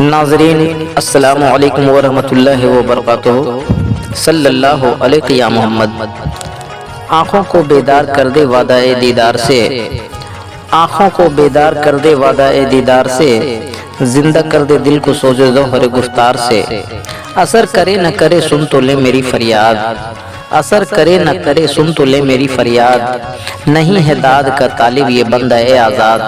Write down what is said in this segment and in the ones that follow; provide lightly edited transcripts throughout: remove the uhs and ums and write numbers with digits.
ناظرین السلام علیکم ورحمۃ اللہ وبرکاتہ۔ صلی اللہ علیہ یا محمد۔ آنکھوں کو بیدار کر دے وعدہ دیدار سے، آنکھوں کو بیدار کر دے وعدہ دیدار سے، زندہ کر دے دل کو سوز ظہر گفتار سے۔ اثر کرے نہ کرے سن تو لے میری فریاد، اثر کرے نہ کرے سن تو لے میری فریاد، نہیں ہے داد کا طالب یہ بندہ اے آزاد۔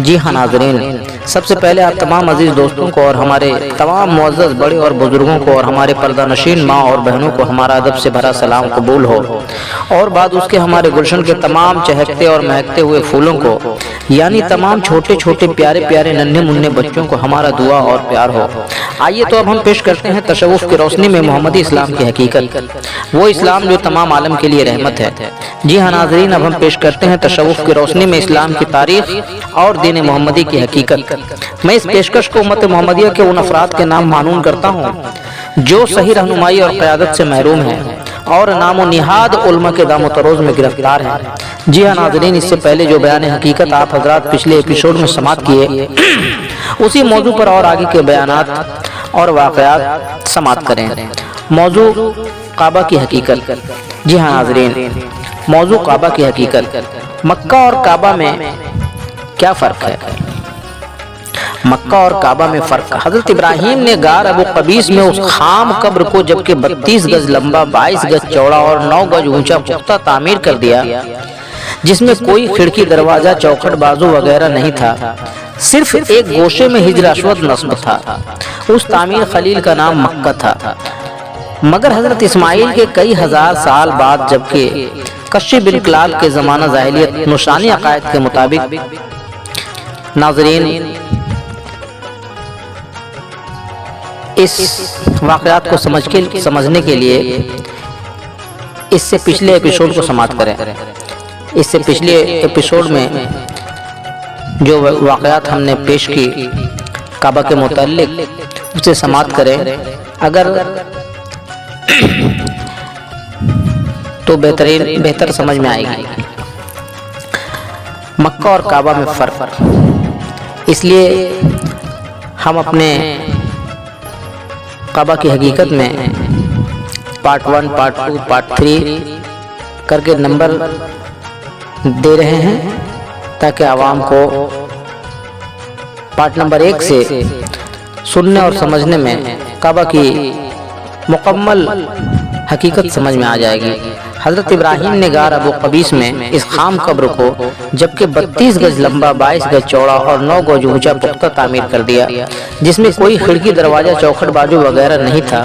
جی ہاں ناظرین، سب سے پہلے آپ تمام عزیز دوستوں کو اور ہمارے تمام معزز بڑے اور بزرگوں کو اور ہمارے پردہ نشین ماں اور بہنوں کو ہمارا ادب سے بھرا سلام قبول ہو، اور بعد اس کے ہمارے گلشن کے تمام چہکتے اور مہکتے ہوئے پھولوں کو، یعنی تمام چھوٹے چھوٹے پیارے پیارے ننھے منھے بچوں کو ہمارا دعا اور پیار ہو۔ آئیے تو اب ہم پیش کرتے ہیں تصوف کی روشنی میں محمدی اسلام کی حقیقت، وہ اسلام جو تمام عالم کے لیے رحمت ہے۔ جی ہاں ناظرین، اب ہم پیش کرتے ہیں تصوف کی روشنی میں اسلام کی تاریخ اور دین محمدی کی حقیقت۔ میں اس پیشکش کو امت محمدیہ کے ان افراد کے نام معنون کرتا ہوں جو صحیح رہنمائی اور قیادت سے محروم ہیں اور نام و نہاد علماء کے دام و تروز میں گرفتار ہیں۔ جی ہاں ناظرین، اس سے پہلے جو بیان حقیقت آپ حضرات پچھلے ایپیسوڈ میں سماعت کیے، اسی موضوع پر اور آگے کے بیانات اور واقعات سماعت کریں۔ موضوع کعبہ کی حقیقت۔ جی ہاں ناظرین، موضوع کعبہ کی حقیقت۔ مکہ اور کعبہ میں کیا فرق ہے؟ مکہ اور کعبہ میں فرق۔ حضرت ابراہیم نے غار ابو قبیس میں اس خام قبر کو جبکہ 32 گز لمبا، 22 گز چوڑا اور 9 گز اونچا پختہ تعمیر کر دیا، جس میں کوئی کھڑکی، دروازہ، چوکھٹ، بازو وغیرہ نہیں تھا، صرف ایک گوشے میں حجر اسود نصب تھا۔ اس تعمیر خلیل کا نام مکہ تھا۔ مگر حضرت اسماعیل کے کئی ہزار سال بعد جبکہ کشی بن کلاب کے زمانہ جاہلیت نشانی عقائد کے مطابق، ناظرین اس واقعات کو سمجھنے کے لیے اس سے پچھلے ایپیسوڈ کو سماعت کریں۔ اس سے پچھلے ایپیسوڈ میں جو واقعات ہم نے پیش کی کعبہ کے متعلق، اسے سماعت کریں اگر تو بہتر سمجھ میں آئے گی۔ مکہ اور کعبہ میں فرق، اس لیے ہم اپنے کعبہ کی حقیقت میں پارٹ 1، پارٹ 2، پارٹ 3 کر کے نمبر دے رہے ہیں تاکہ عوام کو پارٹ نمبر 1 سے سننے اور سمجھنے میں کعبہ کی مکمل حقیقت سمجھ میں آ جائے گی۔ حضرت ابراہیم نے غار ابو قبیس میں اس خام قبر کو جبکہ 32 گز لمبا، 22 گز چوڑا اور 9 گز اونچا پختہ تعمیر کر دیا، جس میں کوئی کھڑکی، دروازہ، چوکھٹ، بازو وغیرہ نہیں تھا،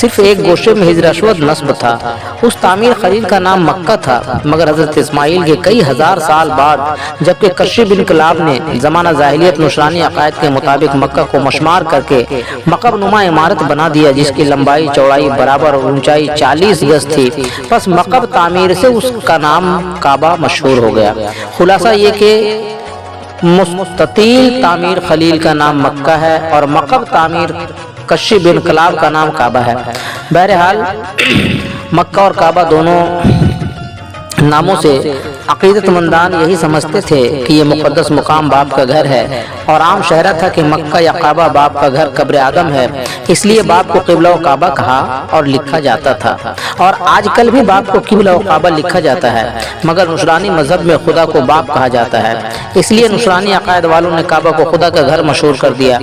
صرف ایک گوشے میں حجر اسود نصب تھا۔ اس تعمیر خلیل کا نام مکہ تھا۔ مگر حضرت اسماعیل کے کئی ہزار سال بعد جبکہ کشی بن کلاب نے زمانہ جاہلیت نشانی عقائد کے مطابق مکہ کو مشمار کر کے مکعب نما عمارت بنا دیا، جس کی لمبائی، چوڑائی برابر اور اونچائی 40 گز تھی، پس مکعب تعمیر سے اس کا نام کعبہ مشہور ہو گیا۔ خلاصہ یہ کہ مستطیل تعمیر خلیل کا نام مکہ ہے اور مکعب تعمیر کشی بن کلاب کا نام کعبہ ہے۔ بہرحال مکہ اور کعبہ دونوں ناموں سے عقیدت مندان یہی سمجھتے تھے کہ یہ مقدس مقام باپ کا گھر ہے، اور عام شہرہ تھا کہ مکہ یا کعبہ باپ کا گھر قبر آدم ہے، اس لیے باپ کو قبلہ و کعبہ کہا اور لکھا جاتا تھا، اور آج کل بھی باپ کو قبلہ و کعبہ لکھا جاتا ہے، مگر نصرانی مذہب میں خدا کو باپ کہا جاتا ہے، اس لیے نصرانی عقائد والوں نے کعبہ کو خدا کا گھر مشہور کر دیا۔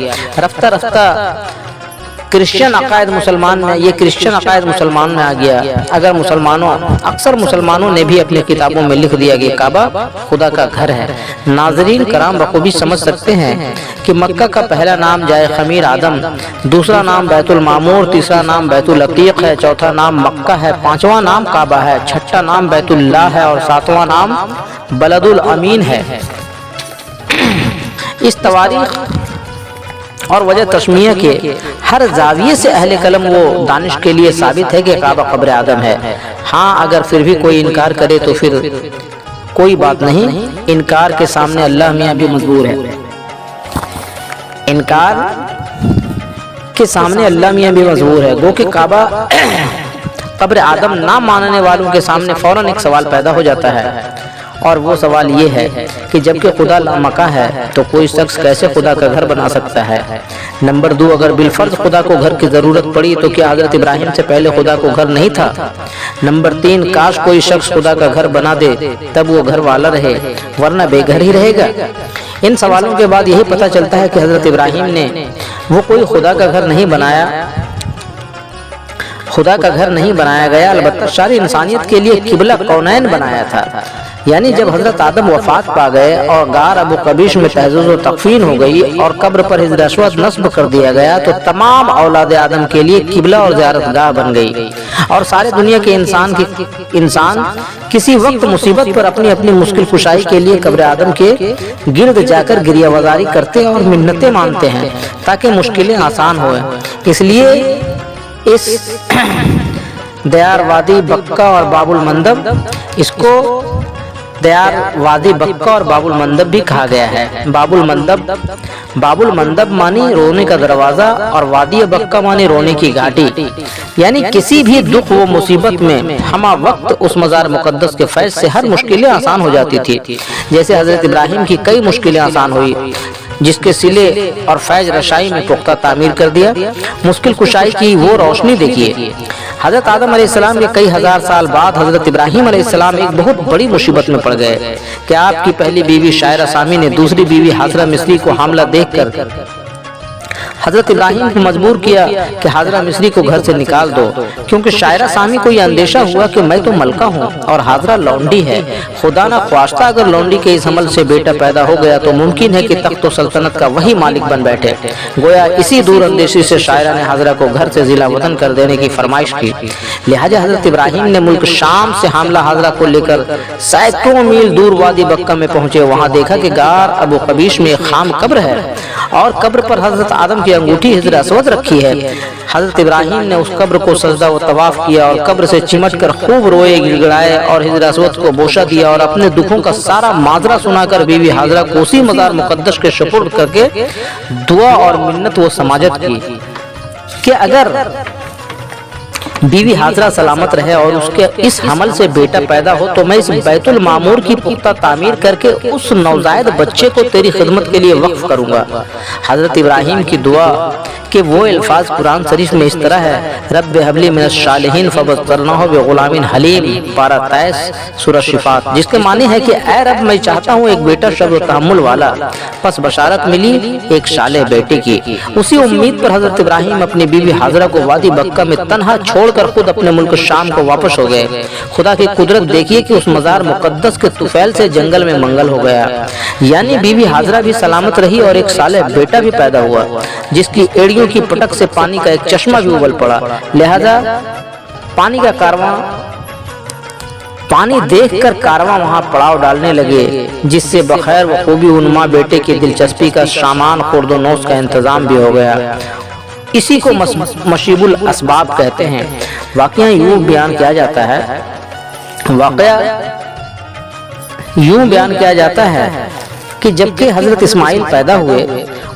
رفتہ رفتہ کرسچن عقائد مسلمان میں آ گیا۔ اگر اکثر مسلمانوں نے بھی اپنے کتابوں میں لکھ دیا کہ کعبہ خدا کا گھر ہے۔ ناظرین کرام بخوبی سمجھ سکتے ہیں کہ مکہ کا پہلا نام جائے خمیر آدم، دوسرا نام بیت المعمور، تیسرا نام بیت العتیق ہے، چوتھا نام مکہ ہے، پانچواں نام کعبہ ہے، چھٹا نام بیت اللہ ہے اور ساتواں نام بلد الامین ہے۔ اس تواریخ اور وجہ تسمیہ کے ہر زاویے سے اہل قلم و دانش کے لیے ثابت ہے کہ کعبہ قبر آدم ہے۔ ہاں اگر پھر بھی کوئی انکار کرے تو پھر کوئی بات نہیں، انکار کے سامنے اللہ میاں بھی مجبور ہے۔ انکار کے سامنے اللہ میاں بھی مجبور ہے، گو کہ کعبہ قبر آدم نہ ماننے والوں کے سامنے فوراً ایک سوال پیدا ہو جاتا ہے، اور وہ سوال یہ ہے کہ جبکہ خدا لامکاں ہے تو کوئی شخص کیسے خدا کا گھر بنا سکتا ہے؟ نمبر 2، اگر بالفرض خدا کو گھر کی ضرورت پڑی تو کیا حضرت ابراہیم سے پہلے خدا کو گھر نہیں تھا؟ نمبر 3، کاش کوئی شخص خدا کا گھر بنا دے تب وہ گھر والا رہے ورنہ بے گھر ہی رہے گا۔ ان سوالوں کے بعد یہی پتہ چلتا ہے کہ حضرت ابراہیم نے وہ کوئی خدا کا گھر نہیں بنایا، خدا کا گھر نہیں بنایا گیا، البتہ ساری انسانیت کے لیے قبلہ کونین بنایا تھا۔ یعنی جب حضرت آدم وفات پا گئے اور غار ابو قبیش میں تحزز و تقفین ہو گئی اور قبر پر حجر اسود نصب کر دیا گیا تو تمام اولاد آدم کے لیے قبلہ اور زیارت گاہ بن گئی، اور سارے دنیا کے انسان کسی وقت مصیبت پر اپنی اپنی مشکل کشائی کے لیے قبر آدم کے گرد جا کر گریہ وزاری کرتے اور منتیں مانتے ہیں تاکہ مشکلیں آسان ہوئیں۔ اس لیے اس دیار وادی بکہ اور باب المندب، اس کو دیار وادی بکہ اور باب المندب بھی کہا گیا ہے۔ باب المندب مانی رونے کا دروازہ اور وادی بکہ مانی رونے کی گھاٹی، یعنی کسی بھی دکھ و مصیبت میں ہمہ وقت اس مزار مقدس کے فیض سے ہر مشکلیں آسان ہو جاتی تھی، جیسے حضرت ابراہیم کی کئی مشکلیں آسان ہوئی جس کے صلے اور فیض رشائی میں پختہ تعمیر کر دیا۔ مشکل کشائی کی وہ روشنی دیکھیے، حضرت آدم علیہ السلام کے کئی ہزار سال بعد حضرت ابراہیم علیہ السلام ایک بہت بڑی مصیبت میں پڑ گئے کہ آپ کی پہلی بیوی شاعرہ سامی نے دوسری بیوی حاضرہ مصری کو حاملہ دیکھ کر حضرت ابراہیم کو مجبور کیا کہ حاضرہ مصری کو گھر سے نکال دو، کیونکہ شاعرہ سامی کو یہ اندیشہ ہوا کہ میں تو ملکہ ہوں اور حاضرہ لونڈی ہے، خدا نہ خواستہ اگر لونڈی کے اس حمل سے بیٹا پیدا ہو گیا تو ممکن ہے کہ تخت و سلطنت کا وہی مالک بن بیٹھے۔ گویا اسی دور اندیشی سے شاعرہ نے حاضرہ کو گھر سے ضلع وطن کر دینے کی فرمائش کی، لہٰذا حضرت ابراہیم نے ملک شام سے حاملہ حاضرہ کو لے کر سینکڑوں میل دور وادی بکہ میں پہنچے۔ وہاں دیکھا کہ غار ابو قبیش میں ایک خام قبر ہے اور قبر پر حضرت آدم کی انگوٹھی حجر اسود رکھی ہے۔ حضرت ابراہیم نے اس قبر کو سجدہ و طواف کیا اور قبر سے چمٹ کر خوب روئے، گڑگڑائے اور حجر اسود کو بوسہ دیا اور اپنے دکھوں کا سارا ماجرا سنا کر بیوی حاضرہ کو اسی مزار مقدس کے سپرد کر کے دعا اور منت و سماجت کی کہ اگر بیوی حاضرہ سلامت رہے اور اس کے اس حمل سے بیٹا پیدا ہو تو میں اس بیت المعمور کی پختہ تعمیر کر کے اس نوزائیدہ بچے کو تیری خدمت کے لیے وقف کروں گا۔ حضرت ابراہیم کی دعا کہ وہ الفاظ قرآن شریف میں اس طرح ہے، رب حب لی من الصالحین فبشرناہ بغلام حلیم، پارہ 23 سورہ شفاعت، جس کے معنی ہے کہ اے رب میں چاہتا ہوں ایک بیٹا صبر و تحمل والا، پس بشارت ملی ایک صالح بیٹے کی۔ اسی امید پر حضرت ابراہیم اپنی بیوی حاضرہ کو وادی بکہ میں تنہا چھوڑ کر خود اپنے ملک شام کو واپس ہو گئے۔ خدا کی قدرت دیکھیے کہ اس مزار مقدس کے طفیل سے جنگل میں منگل ہو گیا، یعنی بیوی حاضرہ بھی سلامت رہی اور ایک صالح بیٹا بھی پیدا ہوا جس کی ایڑیوں کی پٹک سے پانی کا ایک چشمہ بھی ابل پڑا، لہذا پانی دیکھ کر کارواں وہاں پڑاؤ ڈالنے لگے، جس سے بخیر و خوبی انما بیٹے کی دلچسپی کا سامان خورد و نوش کا انتظام بھی ہو گیا۔ اسی کو مشیب الاسباب کہتے ہیں۔ واقعہ یوں بیان کیا جاتا ہے کہ جبکہ حضرت اسماعیل پیدا ہوئے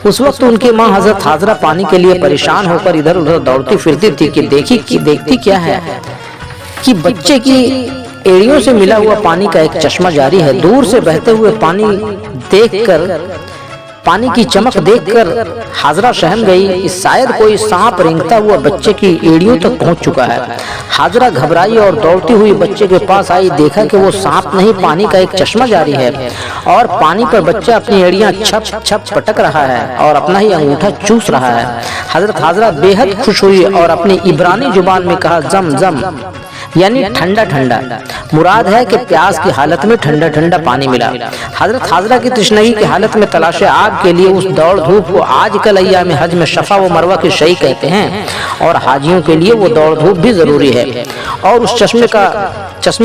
اس وقت ان کی ماں حضرت حاضرہ پانی کے لیے پریشان ہو کر ادھر ادھر دوڑتی پھرتی تھی کہ دیکھتی کیا ہے کہ بچے کی ایڑیوں سے ملا ہوا پانی کا ایک چشمہ جاری ہے۔ دور سے بہتے ہوئے پانی کی چمک دیکھ کر حاضرہ شہم گئی، شاید کوئی سانپ رینگتا ہوا بچے کی ایڑیوں تک پہنچ چکا ہے۔ حاضرہ گھبرائی اور دوڑتی ہوئی بچے کے پاس آئی، دیکھا کہ وہ سانپ نہیں پانی کا ایک چشمہ جاری ہے اور پانی پر بچہ اپنی ایڑیاں چھپ چھپ پٹک رہا ہے اور اپنا ہی انگوٹھا چوس رہا ہے۔ حضرت حاضرہ بے حد خوش ہوئی اور اپنی عبرانی زبان میں کہا زم زم، یعنی ٹھنڈا ٹھنڈا، مراد ہے کہ پیاس کی حالت میں ٹھنڈا ٹھنڈا پانی ملا۔ حضرت حاضرہ کی تشنگی کی حالت میں تلاش آگ کے لیے اس دوڑ دھوپ کو آج کل ایام حج میں صفا و مروہ کی شیء کہتے ہیں، اور حاجیوں کے لیے وہ دوڑ دھوپ بھی ضروری ہے، اور اس چشمے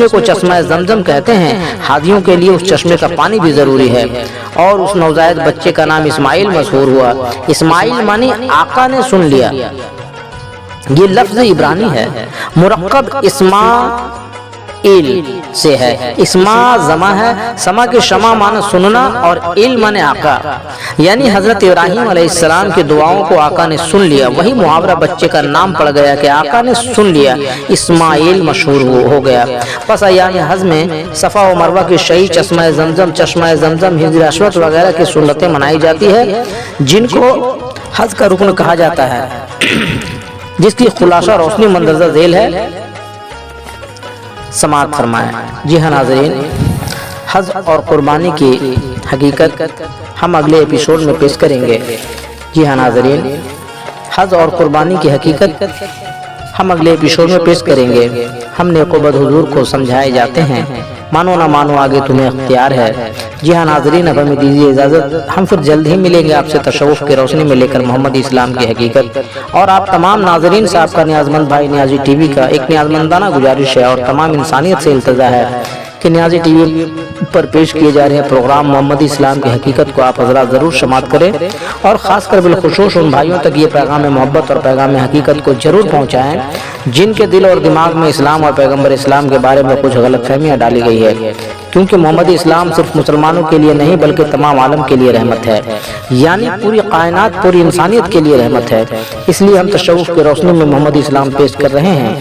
کو چشمہ زمزم کہتے ہیں۔ حاجیوں کے لیے اس چشمے کا پانی بھی ضروری ہے، اور اس نوزائیدہ بچے کا نام اسماعیل مشہور ہوا۔ اسماعیل مانی آقا نے سن لیا، یہ لفظ عبرانی ہے، مرکب علم سے ہے۔ اسما زما ہے، سما کے شما معنی سننا اور علم معنی آقا، یعنی حضرت ابراہیم علیہ السلام کی دعاؤں کو آقا نے سن لیا، وہی محاورہ بچے کا نام پڑ گیا کہ آقا نے سن لیا، اسماعیل مشہور ہو گیا۔ پس ایام حج میں صفا و مروہ کی شہی چشمہ زمزم حجر اسود وغیرہ کی سنتیں منائی جاتی ہے، جن کو حج کا رکن کہا جاتا ہے، جس کی خلاصہ روشنی مندرجہ ذیل ہے، سماعت فرمائیں۔ جی ہاں ناظرین، حج اور قربانی کی حقیقت ہم اگلے ایپیسوڈ میں پیش کریں گے۔ جی ہاں ناظرین، حج اور قربانی کی حقیقت ہم اگلے ایپیسوڈ میں پیش کریں گے۔ ہم نیک و بد حضور کو سمجھائے جاتے ہیں، مانو نہ مانو آگے تمہیں اختیار ہے۔ جی ہاں ناظرین، اب ہمیں دیجیے اجازت، ہم پھر جلد ہی ملیں گے آپ سے تصوف کی روشنی میں لے کر محمدی اسلام کی حقیقت۔ اور آپ تمام ناظرین سے آپ کا نیاز مند بھائی نیازی ٹی وی کا ایک نیاز مندانہ گزارش ہے اور تمام انسانیت سے التجا ہے کہ نیازی ٹی وی پر پیش کیے جا رہے پروگرام محمدی اسلام کی حقیقت کو آپ حضرات ضرور سماعت کریں، اور خاص کر بالخصوص ان بھائیوں تک یہ پیغام محبت اور پیغام حقیقت کو ضرور پہنچائیں جن کے دل اور دماغ میں اسلام اور پیغمبر اسلام کے بارے میں کچھ غلط فہمیاں ڈالی گئی ہے، کیونکہ محمدی اسلام صرف مسلمانوں کے لیے نہیں بلکہ تمام عالم کے لیے رحمت ہے، یعنی پوری کائنات، پوری انسانیت کے لیے رحمت ہے۔ اس لیے ہم تصوف کی روشنی میں محمدی اسلام پیش کر رہے ہیں۔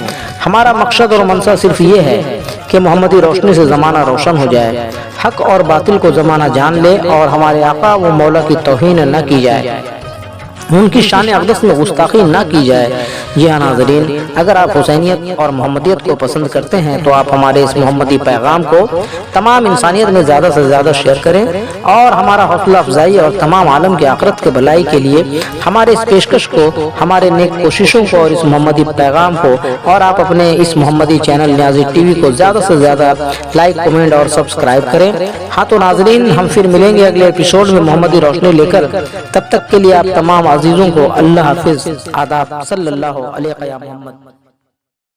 ہمارا مقصد اور منشا صرف یہ ہے کہ محمدی روشنی سے زمانہ روشن ہو جائے، حق اور باطل کو زمانہ جان لے، اور ہمارے آقا و مولا کی توہین نہ کی جائے، ان کی شان اقدس میں گستاخی نہ کی جائے۔ جی ہاں ناظرین، اگر آپ حسینیت اور محمدیت کو پسند کرتے ہیں تو آپ ہمارے اس محمدی پیغام کو تمام انسانیت میں زیادہ سے زیادہ شیئر کریں، اور ہمارا حوصلہ افزائی اور تمام عالم کے آخرت کے بھلائی کے لیے ہمارے اس پیشکش کو، ہمارے نیک کوششوں کو اور اس محمدی پیغام کو، اور آپ اپنے اس محمدی چینل نیازی ٹی وی کو زیادہ سے زیادہ لائک، کمنٹ اور سبسکرائب کریں۔ ہاں تو ناظرین، ہم پھر ملیں گے اگلے ایپیسوڈ میں محمدی روشنی لے کر۔ تب تک کے لیے آپ تمام عزیزوں کو اللہ حافظ، آداب، صلی اللہ علیہ وسلم۔